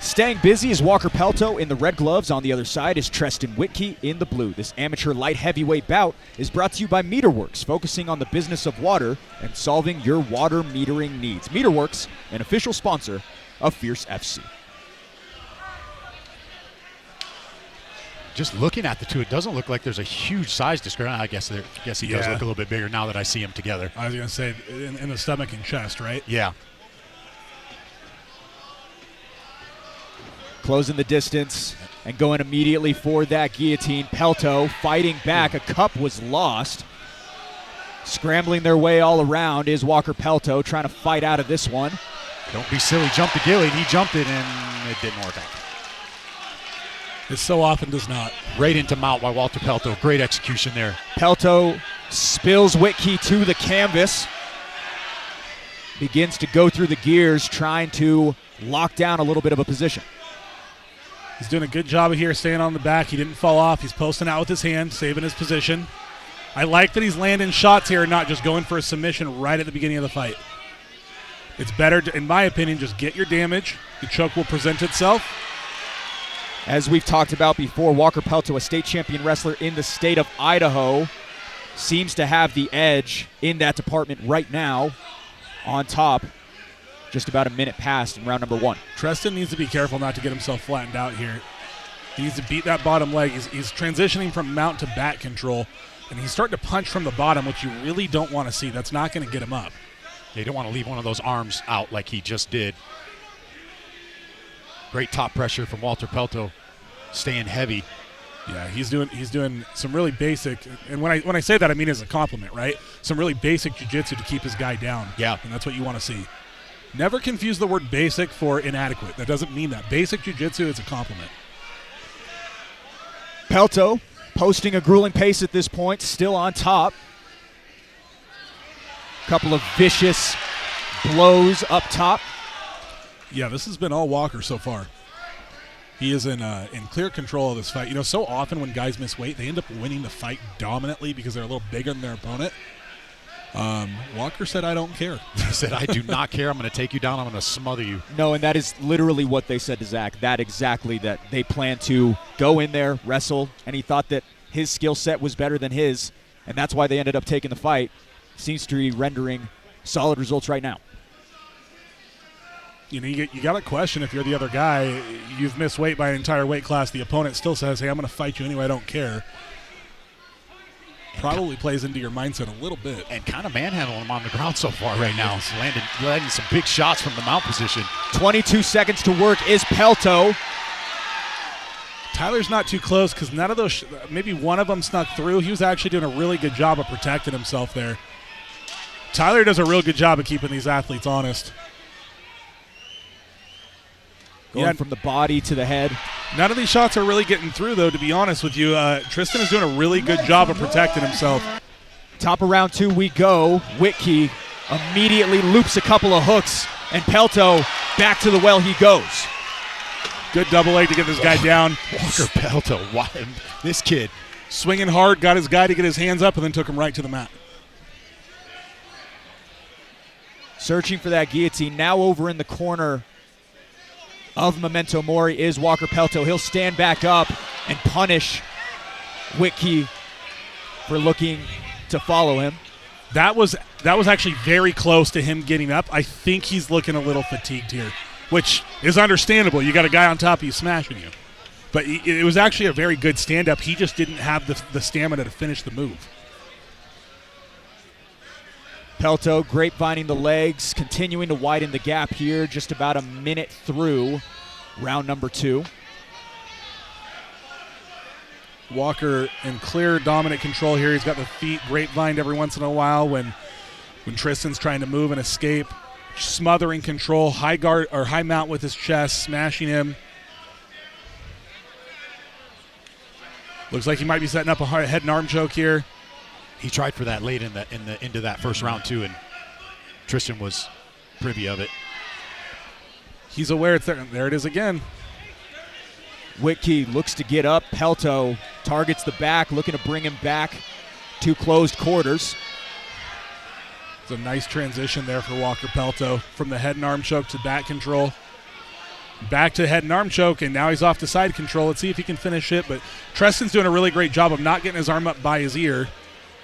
Staying busy is Walker Pelto in the red gloves. On the other side is Trestan Wittke in the blue. This amateur light heavyweight bout is brought to you by Meterworks, focusing on the business of water and solving your water metering needs. Meterworks, an official sponsor of Fierce FC. Just looking at the two, it doesn't look like there's a huge size discrepancy. I guess he does look a little bit bigger now that I see him together. I was going to say in the stomach and chest, right? Yeah. Closing the distance and going immediately for that guillotine. Pelto fighting back. A cup was lost. Scrambling their way all around is Walker Pelto, trying to fight out of this one. Don't be silly. Jump the gilly. He jumped it, and it didn't work out. It so often does not. Right into mount by Walter Pelto. Great execution there. Pelto spills Wittke to the canvas. Begins to go through the gears, trying to lock down a little bit of a position. He's doing a good job here staying on the back. He didn't fall off. He's posting out with his hand, saving his position. I like that he's landing shots here and not just going for a submission right at the beginning of the fight. It's better, in my opinion, just get your damage. The choke will present itself. As we've talked about before, Walker Pelto, a state champion wrestler in the state of Idaho, seems to have the edge in that department right now, on top. Just about a minute past in round number one. Trestan needs to be careful not to get himself flattened out here. He needs to beat that bottom leg. He's transitioning from mount to back control, and he's starting to punch from the bottom, which you really don't want to see. That's not going to get him up. You don't want to leave one of those arms out like he just did. Great top pressure from Walter Pelto, staying heavy. Yeah, he's doing some really basic, and when I say that, I mean as a compliment, right? Some really basic jiu-jitsu to keep his guy down. Yeah. And that's what you want to see. Never confuse the word basic for inadequate. That doesn't mean that. Basic jiu-jitsu is a compliment. Pelto posting a grueling pace at this point, still on top. Couple of vicious blows up top. Yeah, this has been all Walker so far. He is in clear control of this fight. You know, so often when guys miss weight, they end up winning the fight dominantly because they're a little bigger than their opponent. Walker said, I don't care. He said, I do not care. I'm going to take you down. I'm going to smother you. No, and that is literally what they said to Zach. That exactly, that they plan to go in there, wrestle, and he thought that his skill set was better than his, and that's why they ended up taking the fight. Seems to be rendering solid results right now. You know, you got to question if you're the other guy. You've missed weight by an entire weight class. The opponent still says, hey, I'm going to fight you anyway. I don't care. Probably plays into your mindset a little bit. And kind of manhandling him on the ground so far right now. He's landing some big shots from the mount position. 22 seconds to work is Pelto. Tyler's not too close because none of those, maybe one of them snuck through. He was actually doing a really good job of protecting himself there. Tyler does a real good job of keeping these athletes honest. Going from the body to the head. None of these shots are really getting through, though, to be honest with you. Tristan is doing a really good job of protecting himself. Top of round two we go. Wittke immediately loops a couple of hooks, and Pelto back to the well he goes. Good double leg to get this guy down. Walker Pelto, this kid. Swinging hard, got his guy to get his hands up, and then took him right to the mat. Searching for that guillotine. Now over in the corner of Memento Mori is Walker Pelto. He'll stand back up and punish Wittke for looking to follow him. That was actually very close to him getting up. I think he's looking a little fatigued here, which is understandable. You got a guy on top of you smashing you. But it was actually a very good stand-up. He just didn't have the stamina to finish the move. Pelto grapevining the legs, continuing to widen the gap here, just about a minute through round number two. Walker in clear dominant control here. He's got the feet grapevined every once in a while when Tristan's trying to move and escape. Smothering control, high guard or high mount with his chest, smashing him. Looks like he might be setting up a head and arm choke here. He tried for that late into that first round too, and Tristan was privy of it. He's aware it's there. There it is again. Wittke looks to get up. Pelto targets the back, looking to bring him back to closed quarters. It's a nice transition there for Walker Pelto from the head and arm choke to back control. Back to head and arm choke, and now he's off to side control. Let's see if he can finish it. But Trestan's doing a really great job of not getting his arm up by his ear.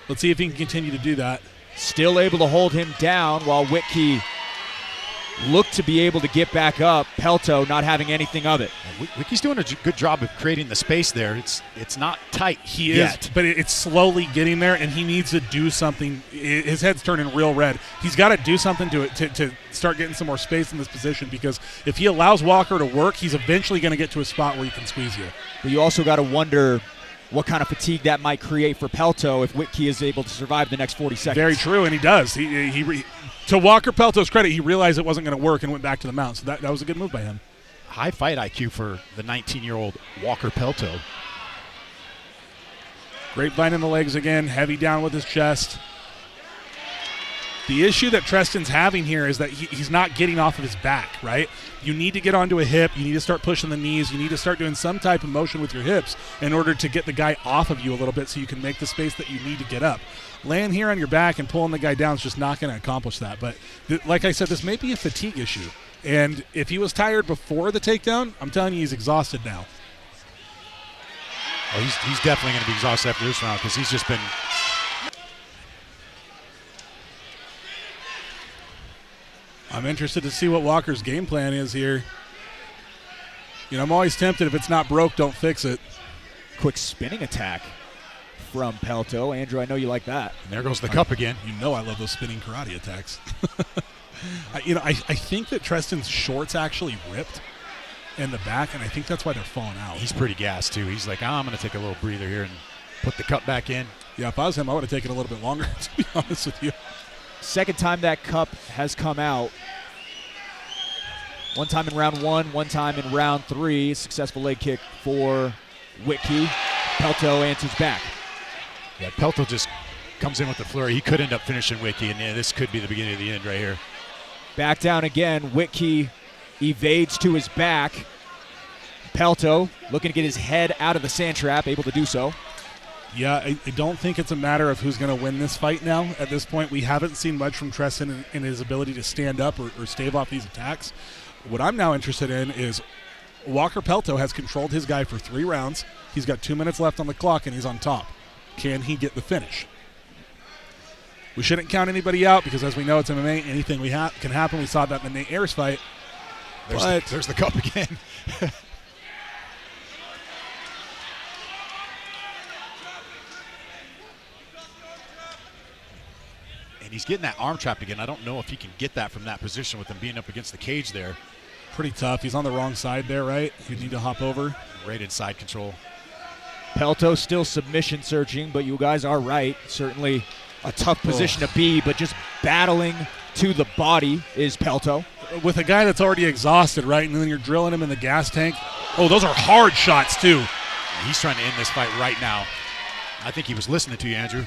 Let's see if he can continue to do that. Still able to hold him down while Wittke looked to be able to get back up. Pelto not having anything of it. Wicky's doing a good job of creating the space there. It's not tight yet. But it's slowly getting there, and he needs to do something. His head's turning real red. He's got to do something to start getting some more space in this position, because if he allows Walker to work, he's eventually going to get to a spot where he can squeeze you. But you also got to wonder what kind of fatigue that might create for Pelto if Wittke is able to survive the next 40 seconds. Very true, and he does. To Walker Pelto's credit, he realized it wasn't going to work and went back to the mount, so that was a good move by him. High fight IQ for the 19-year-old Walker Pelto. Grapevine in the legs again, heavy down with his chest. The issue that Trestan's having here is that he's not getting off of his back, right? You need to get onto a hip. You need to start pushing the knees. You need to start doing some type of motion with your hips in order to get the guy off of you a little bit so you can make the space that you need to get up. Laying here on your back and pulling the guy down is just not going to accomplish that. But like I said, this may be a fatigue issue. And if he was tired before the takedown, I'm telling you he's exhausted now. Oh, he's definitely going to be exhausted after this round because he's just been... I'm interested to see what Walker's game plan is here. You know, I'm always tempted, if it's not broke, don't fix it. Quick spinning attack from Pelto. Andrew, I know you like that. And there goes the cup again. You know I love those spinning karate attacks. I think that Trestan's shorts actually ripped in the back, and I think that's why they're falling out. He's pretty gassed, too. He's like, I'm going to take a little breather here and put the cup back in. Yeah, if I was him, I would have taken a little bit longer, to be honest with you. Second time that cup has come out. One time in round 1, one time in round 3. Successful leg kick for Wittke. Pelto answers back. Yeah, Pelto just comes in with the flurry. He could end up finishing Wittke, and this could be the beginning of the end right here. Back down again. Wittke evades to his back. Pelto looking to get his head out of the sand trap, able to do so. Yeah, I don't think it's a matter of who's going to win this fight now. At this point, we haven't seen much from Trestan in his ability to stand up or stave off these attacks. What I'm now interested in is Walker Pelto has controlled his guy for 3 rounds. He's got 2 minutes left on the clock, and he's on top. Can he get the finish? We shouldn't count anybody out because, as we know, it's MMA. Anything can happen. We saw that in the Nate Ayers fight. There's the cup again. He's getting that arm trapped again. I don't know if he can get that from that position with him being up against the cage there. Pretty tough. He's on the wrong side there, right? You need to hop over. Rated side control. Pelto still submission searching, but you guys are right. Certainly a tough position to be, but just battling to the body is Pelto. With a guy that's already exhausted, right? And then you're drilling him in the gas tank. Oh, those are hard shots, too. He's trying to end this fight right now. I think he was listening to you, Andrew.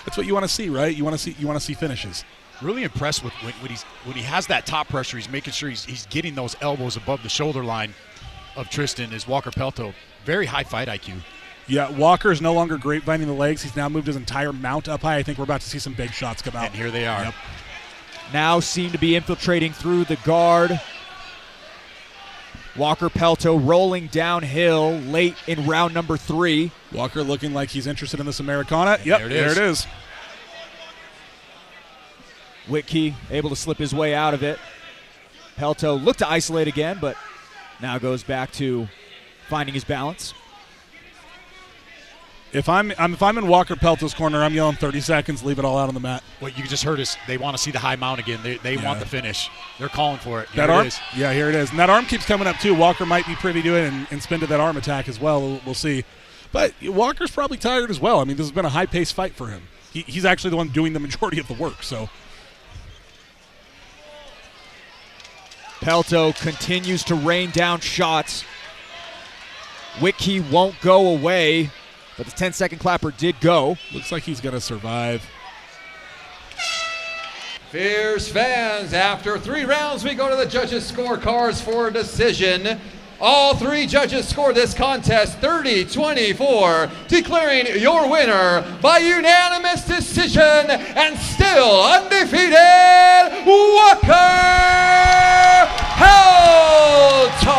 That's what you want to see, right? You want to see finishes. Really impressed with when he has that top pressure. He's making sure he's getting those elbows above the shoulder line of Trestan. Is Walker Pelto. Very high fight IQ. Yeah, Walker is no longer grapevining the legs. He's now moved his entire mount up high. I think we're about to see some big shots come out. And here they are. Yep. Now seem to be infiltrating through the guard. Walker Pelto rolling downhill late in round number 3. Walker looking like he's interested in this Americana. And yep, there it is. Wittke able to slip his way out of it. Pelto looked to isolate again, but now goes back to finding his balance. If I'm in Walker Pelto's corner, I'm yelling 30 seconds, leave it all out on the mat. What you just heard is they want to see the high mount again. They want the finish. They're calling for it. That arm, yeah, here it is. And that arm keeps coming up too. Walker might be privy to it and spin to that arm attack as well. We'll see. But Walker's probably tired as well. I mean, this has been a high-paced fight for him. He's actually the one doing the majority of the work. So Pelto continues to rain down shots. Wittke won't go away, but the 10-second clapper did go. Looks like he's going to survive. Fierce fans, after 3 rounds, we go to the judges' scorecards for a decision. All 3 judges scored this contest 30-24, declaring your winner by unanimous decision and still undefeated, Walker Pelto.